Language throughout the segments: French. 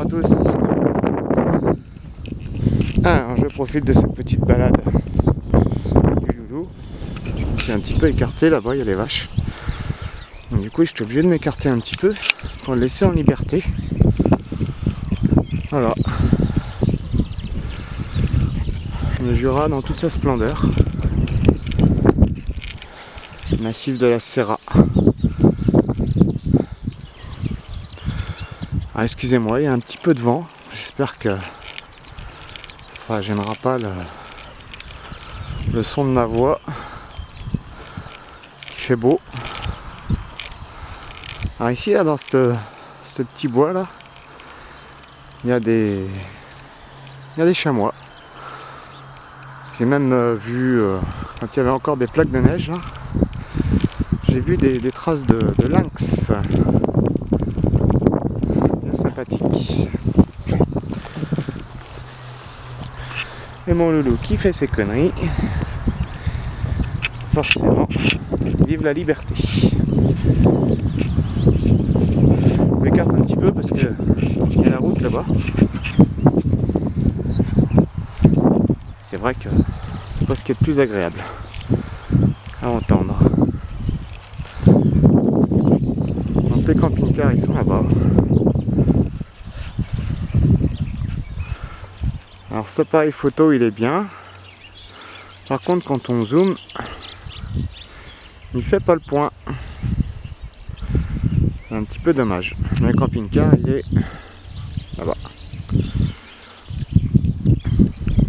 tous. Alors, je profite de cette petite balade du loulou. Je suis un petit peu écarté là-bas, il y a les vaches. Donc, du coup, je suis obligé de m'écarter un petit peu pour le laisser en liberté. Voilà. Le Jura dans toute sa splendeur. Massif de la Serra. Ah, excusez-moi, il y a un petit peu de vent. J'espère que ça gênera pas le son de ma voix. Il fait beau. Alors ici, là, dans ce petit bois là, il y a des chamois. J'ai même vu, quand il y avait encore des plaques de neige, là, j'ai vu des traces de lynx. Bien sympathique. Et mon loulou qui fait ses conneries. Forcément, vive la liberté. Je m'écarte un petit peu parce que il y a la route là-bas. C'est vrai que c'est pas ce qui est le plus agréable à entendre. Donc les camping-cars ils sont là-bas. Alors cet appareil photo il est bien. Par contre quand on zoome, il fait pas le point. C'est un petit peu dommage. Le camping-car il est là-bas.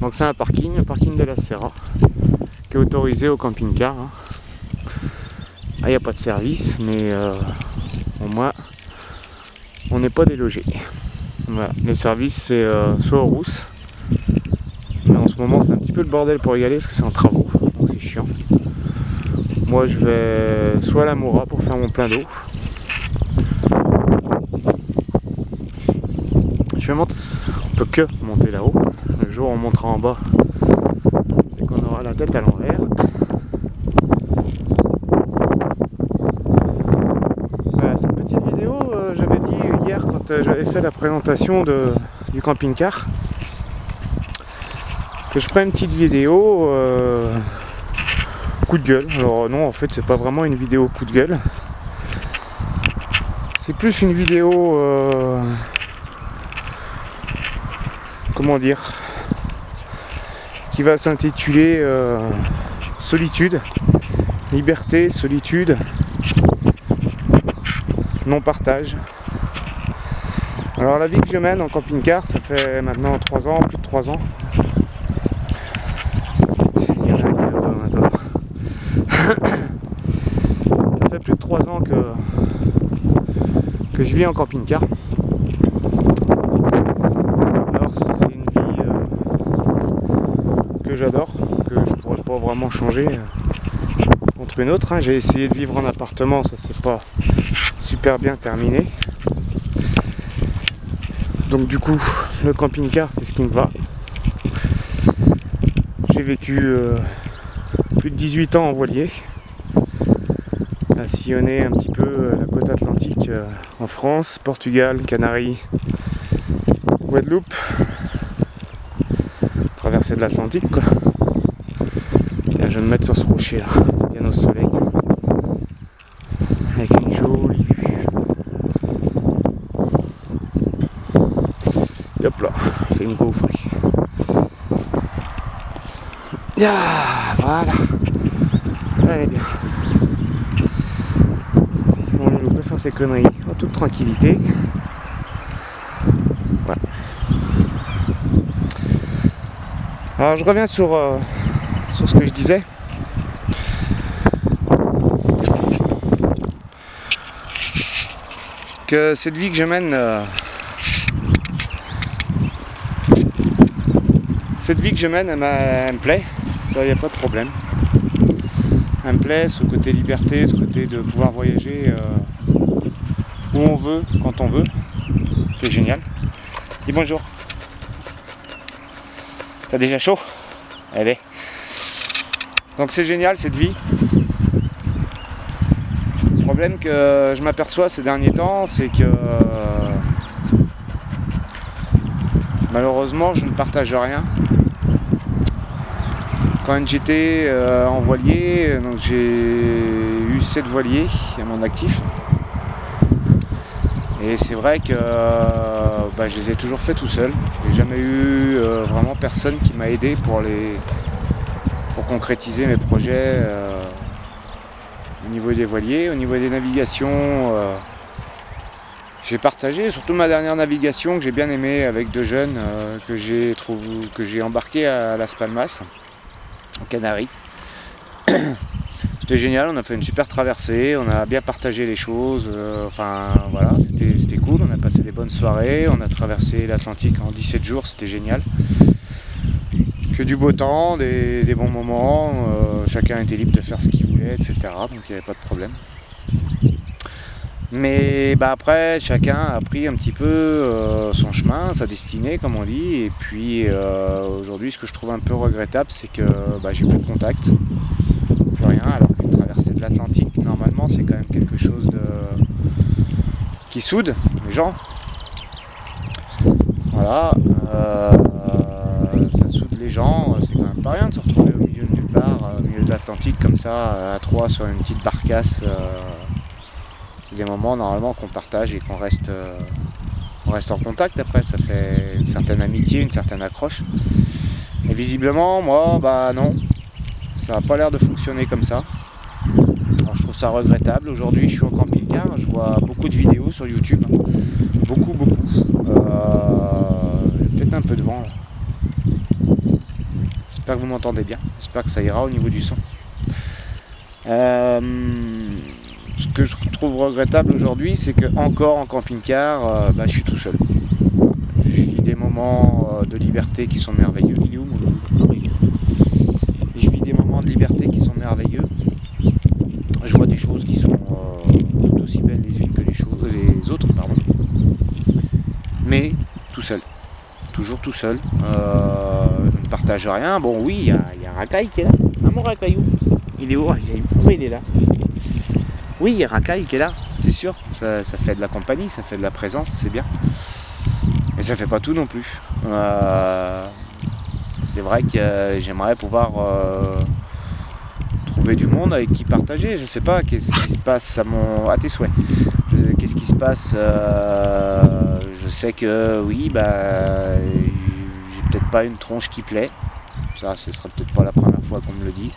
Donc c'est un parking de la Serra, qui est autorisé au camping-car. Ah, il n'y a pas de service, mais au moins on n'est pas délogé. Voilà. Le service c'est soit aux Rousses, mais en ce moment c'est un petit peu le bordel pour y aller parce que c'est en travaux, donc c'est chiant. Moi je vais soit à la Moura pour faire mon plein d'eau. On peut que monter là-haut. Le jour où on montera en bas, c'est qu'on aura la tête à l'envers. Voilà, cette petite vidéo, j'avais dit hier quand j'avais fait la présentation du camping-car que je ferais une petite vidéo coup de gueule. Alors non, en fait c'est pas vraiment une vidéo coup de gueule. C'est plus une vidéo comment dire, qui va s'intituler Solitude, liberté, solitude, non-partage. Alors la vie que je mène en camping-car, ça fait maintenant 3 ans, plus de 3 ans. Il y en a qui attends. Ça fait plus de 3 ans que je vis en camping-car. Que j'adore, que je pourrais pas vraiment changer contre une autre. J'ai essayé de vivre en appartement, ça s'est pas super bien terminé. Donc du coup, le camping-car c'est ce qui me va. J'ai vécu plus de 18 ans en voilier, à sillonner un petit peu la côte atlantique en France, Portugal, Canaries, Guadeloupe. Traversée de l'Atlantique quoi. Tiens, je vais me mettre sur ce rocher là, bien au soleil, avec une jolie vue. Et hop là, fait une gaufrerie. Ah, voilà. Allez bien. On peut faire ses conneries en toute tranquillité. Voilà. Alors je reviens sur ce que je disais. Que cette vie que je mène, elle me plaît, ça y a pas de problème. Elle me plaît, ce côté liberté, ce côté de pouvoir voyager où on veut, quand on veut. C'est génial. Dis bonjour. T'as déjà chaud? Allez. Donc c'est génial cette vie. Le problème que je m'aperçois ces derniers temps, c'est que Malheureusement, je ne partage rien. Quand j'étais en voilier, donc j'ai eu 7 voiliers à mon actif. Et c'est vrai que je les ai toujours fait tout seul. J'ai jamais eu vraiment personne qui m'a aidé pour concrétiser mes projets au niveau des voiliers, au niveau des navigations. J'ai partagé, surtout ma dernière navigation que j'ai bien aimée avec 2 jeunes que j'ai embarqué à Las Palmas, en Canaries. C'était génial, on a fait une super traversée, on a bien partagé les choses, voilà, c'était cool, on a passé des bonnes soirées, on a traversé l'Atlantique en 17 jours, c'était génial. Que du beau temps, des bons moments, chacun était libre de faire ce qu'il voulait, etc. Donc il n'y avait pas de problème. Mais après, chacun a pris un petit peu son chemin, sa destinée, comme on dit. Et puis aujourd'hui, ce que je trouve un peu regrettable, c'est que j'ai plus de contact, plus rien. Alors qu'une traversée de l'Atlantique, normalement, c'est quand même quelque chose qui soude les gens. Voilà, ça soude les gens. C'est quand même pas rien de se retrouver au milieu de nulle part, au milieu de l'Atlantique comme ça, à 3 sur une petite barcasse. C'est des moments normalement qu'on partage et qu'on reste en contact après, ça fait une certaine amitié, une certaine accroche. Et visiblement, moi, non, ça n'a pas l'air de fonctionner comme ça. Alors je trouve ça regrettable. Aujourd'hui, je suis en camping-car, je vois beaucoup de vidéos sur YouTube, beaucoup. Peut-être un peu de vent là. J'espère que vous m'entendez bien, j'espère que ça ira au niveau du son. Ce que je trouve regrettable aujourd'hui, c'est que encore en camping-car, je suis tout seul. Je vis des moments de liberté qui sont merveilleux. Il est où mon loup ? Je vis des moments de liberté qui sont merveilleux. Je vois des choses qui sont tout aussi belles les unes que les autres, pardon. Mais tout seul. Toujours tout seul. Je ne partage rien. Bon oui, il y a Racaille qui est là. Ah mon Racaillou. Il est où Racaillou ? Oui, il est là. Oui, il y a Racaille qui est là, c'est sûr. Ça fait de la compagnie, ça fait de la présence, c'est bien. Mais ça fait pas tout non plus. C'est vrai que j'aimerais pouvoir trouver du monde avec qui partager. Je sais pas, qu'est-ce qui se passe à tes souhaits. Qu'est-ce qui se passe je sais que oui, j'ai peut-être pas une tronche qui plaît. Ça, ce sera peut-être pas la première fois qu'on me le dit.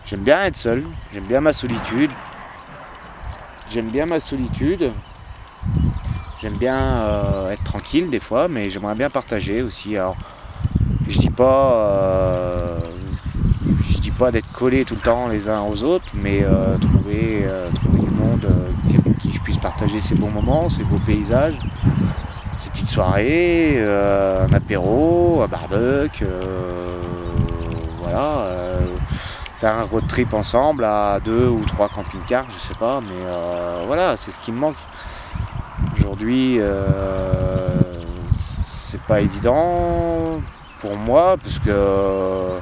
J'aime bien être seul, j'aime bien ma solitude. J'aime bien être tranquille des fois, mais j'aimerais bien partager aussi. Alors, je dis pas d'être collés tout le temps les uns aux autres, mais trouver du monde avec qui je puisse partager ces bons moments, ces beaux paysages, ces petites soirées, un apéro, un barbecue, voilà. Faire un road trip ensemble à 2 ou 3 camping-cars, je sais pas, mais voilà, c'est ce qui me manque. Aujourd'hui, c'est pas évident pour moi, parce que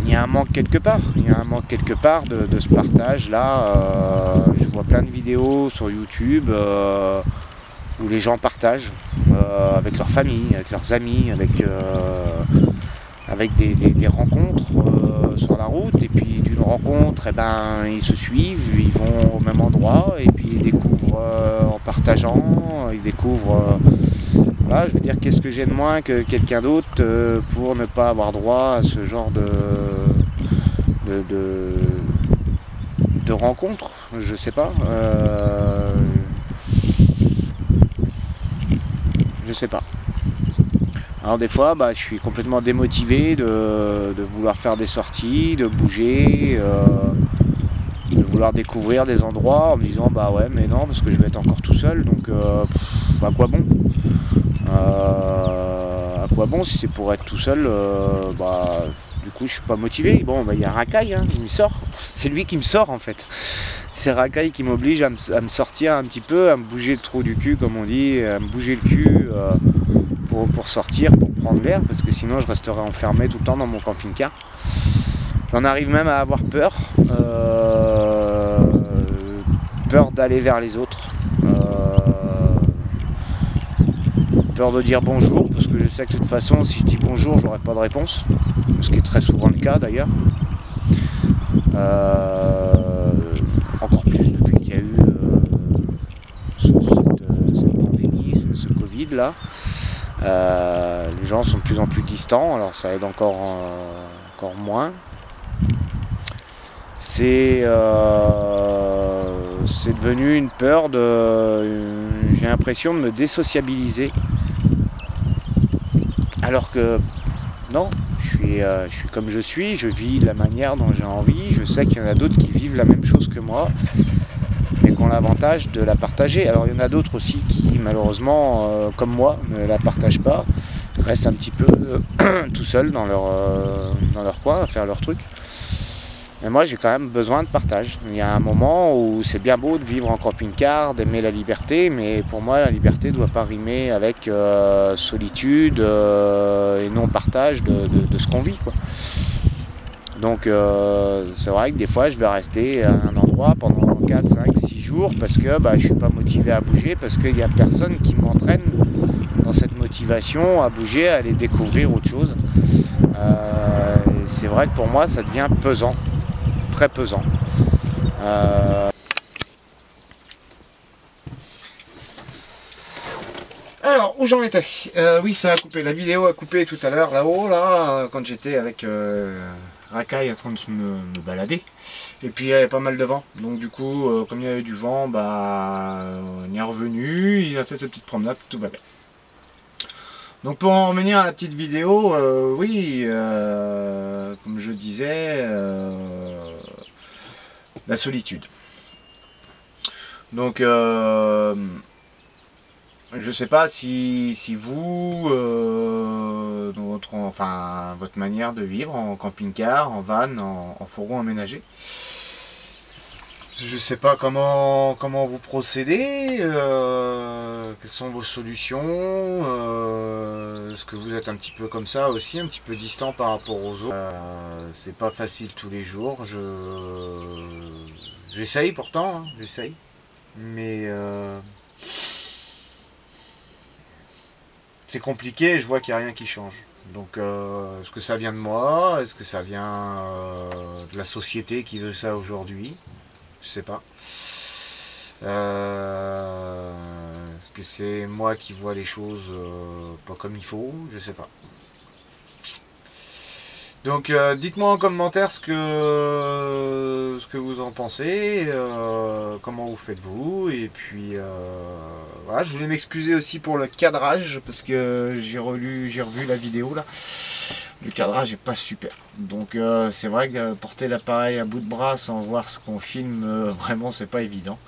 il y a un manque quelque part. Il y a un manque quelque part de ce partage-là. Je vois plein de vidéos sur YouTube où les gens partagent avec leur famille, avec leurs amis, avec des rencontres sur la route, et puis d'une rencontre, ils se suivent, ils vont au même endroit, et puis ils découvrent en partageant, ils découvrent, voilà, je veux dire, qu'est-ce que j'ai de moins que quelqu'un d'autre pour ne pas avoir droit à ce genre de rencontres, je sais pas. Je sais pas. Alors des fois, je suis complètement démotivé de vouloir faire des sorties, de bouger, de vouloir découvrir des endroits en me disant ouais, mais non, parce que je vais être encore tout seul, donc à quoi bon ? À quoi bon si c'est pour être tout seul du coup je suis pas motivé. Bon, il y a Racaille, il me sort. C'est lui qui me sort en fait. C'est Racaille qui m'oblige à me sortir un petit peu, à me bouger le trou du cul, comme on dit, à me bouger le cul pour sortir, pour prendre l'air, parce que sinon je resterai enfermé tout le temps dans mon camping-car. On arrive même à avoir peur. Peur d'aller vers les autres. Peur de dire bonjour, parce que je sais que de toute façon, si je dis bonjour, j'aurai pas de réponse. Ce qui est très souvent le cas d'ailleurs. Encore plus depuis qu'il y a eu cette pandémie, ce Covid là. Les gens sont de plus en plus distants, alors ça aide encore moins. C'est devenu une peur j'ai l'impression de me désociabiliser. Alors que non, je suis comme je suis, je vis de la manière dont j'ai envie, je sais qu'il y en a d'autres qui vivent la même chose que moi, mais qui ont l'avantage de la partager. Alors il y en a d'autres aussi qui malheureusement, comme moi, ne la partagent pas, restent un petit peu tout seuls dans leur coin à faire leur truc. Mais moi j'ai quand même besoin de partage. Il y a un moment où c'est bien beau de vivre en camping-car, d'aimer la liberté, mais pour moi la liberté ne doit pas rimer avec solitude et non partage de ce qu'on vit, quoi. Donc c'est vrai que des fois je vais rester à un endroit pendant 4, 5, 6 jours parce que je ne suis pas motivé à bouger, parce qu'il n'y a personne qui m'entraîne dans cette motivation à bouger, à aller découvrir autre chose. C'est vrai que pour moi ça devient pesant. Très pesant. Alors, où j'en étais? Oui, ça a coupé. La vidéo a coupé tout à l'heure, là-haut, quand j'étais avec Rakai en train de me balader. Et puis, il y avait pas mal de vent. Donc, du coup, comme il y avait du vent, on y est revenu. Il a fait sa petite promenade, tout va bien. Donc pour en revenir à la petite vidéo, oui, comme je disais, la solitude. Donc je ne sais pas si vous, votre manière de vivre en camping-car, en van, en fourgon aménagé, je ne sais pas comment vous procédez, quelles sont vos solutions, est-ce que vous êtes un petit peu comme ça aussi, un petit peu distant par rapport aux autres. C'est pas facile tous les jours, j'essaye pourtant, j'essaye, mais c'est compliqué, je vois qu'il n'y a rien qui change. Donc est-ce que ça vient de moi? Est-ce que ça vient de la société qui veut ça aujourd'hui? Je sais pas. Est-ce que c'est moi qui vois les choses pas comme il faut? Je sais pas. Donc dites-moi en commentaire ce que vous en pensez, comment vous faites-vous, et puis voilà, je voulais m'excuser aussi pour le cadrage, parce que j'ai revu la vidéo là. Le cadrage est pas super. Donc c'est vrai que porter l'appareil à bout de bras sans voir ce qu'on filme, vraiment c'est pas évident.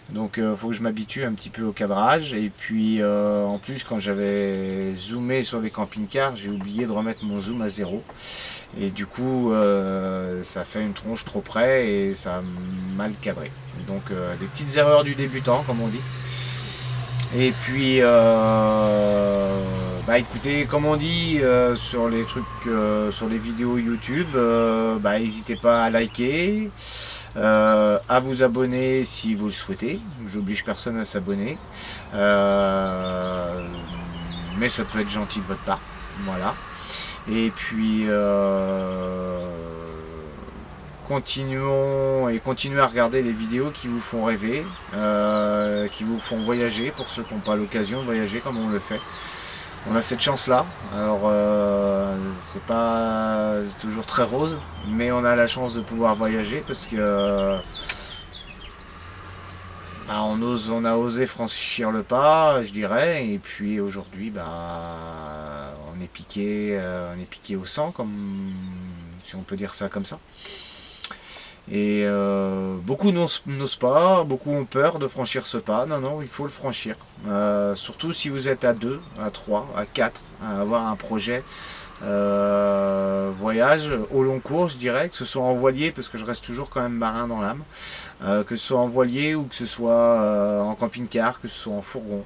Donc faut que je m'habitue un petit peu au cadrage. Et puis en plus quand j'avais zoomé sur les camping-cars, j'ai oublié de remettre mon zoom à 0. Et du coup ça fait une tronche trop près et ça a mal cadré. Donc des petites erreurs du débutant comme on dit. Et puis écoutez, comme on dit sur les trucs, sur les vidéos YouTube, n'hésitez pas à liker, à vous abonner si vous le souhaitez. J'oblige personne à s'abonner, mais ça peut être gentil de votre part. Voilà. Et puis continuez à regarder les vidéos qui vous font rêver, qui vous font voyager, pour ceux qui n'ont pas l'occasion de voyager comme on le fait. On a cette chance là, alors c'est pas toujours très rose, mais on a la chance de pouvoir voyager parce que on a osé franchir le pas, je dirais, et puis aujourd'hui on est piqué au sang, comme si on peut dire ça comme ça. Et beaucoup n'osent pas, beaucoup ont peur de franchir ce pas. Non, il faut le franchir. Surtout si vous êtes à 2, à 3, à 4, à avoir un projet voyage au long cours, je dirais, que ce soit en voilier, parce que je reste toujours quand même marin dans l'âme, que ce soit en voilier ou que ce soit en camping-car, que ce soit en fourgon.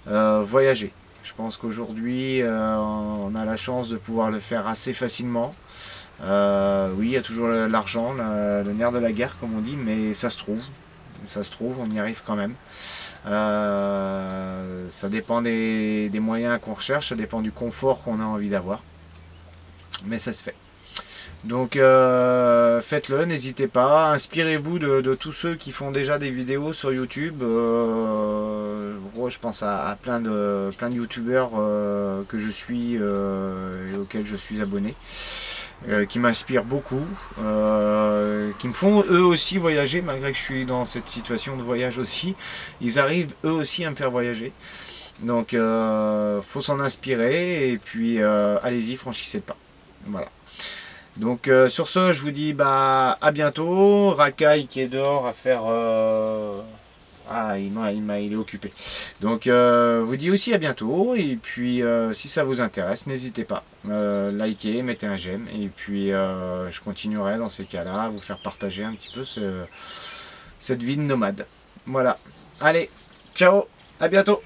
Voyager. Je pense qu'aujourd'hui, on a la chance de pouvoir le faire assez facilement. Oui, il y a toujours l'argent, le nerf de la guerre comme on dit, mais ça se trouve, on y arrive quand même. Ça dépend des moyens qu'on recherche, ça dépend du confort qu'on a envie d'avoir, mais ça se fait. Donc faites-le, n'hésitez pas, inspirez-vous de tous ceux qui font déjà des vidéos sur YouTube. Je pense à plein de youtubeurs que je suis et auxquels je suis abonné, qui m'inspirent beaucoup, qui me font eux aussi voyager, malgré que je suis dans cette situation de voyage aussi. Ils arrivent eux aussi à me faire voyager. Donc faut s'en inspirer et puis allez-y, franchissez le pas. Voilà. Donc sur ce, je vous dis à bientôt. Racaille qui est dehors à faire... il est occupé. Donc vous dis aussi à bientôt. Et puis si ça vous intéresse, n'hésitez pas. Likez, mettez un j'aime. Et puis je continuerai dans ces cas-là à vous faire partager un petit peu cette vie de nomade. Voilà. Allez, ciao, à bientôt.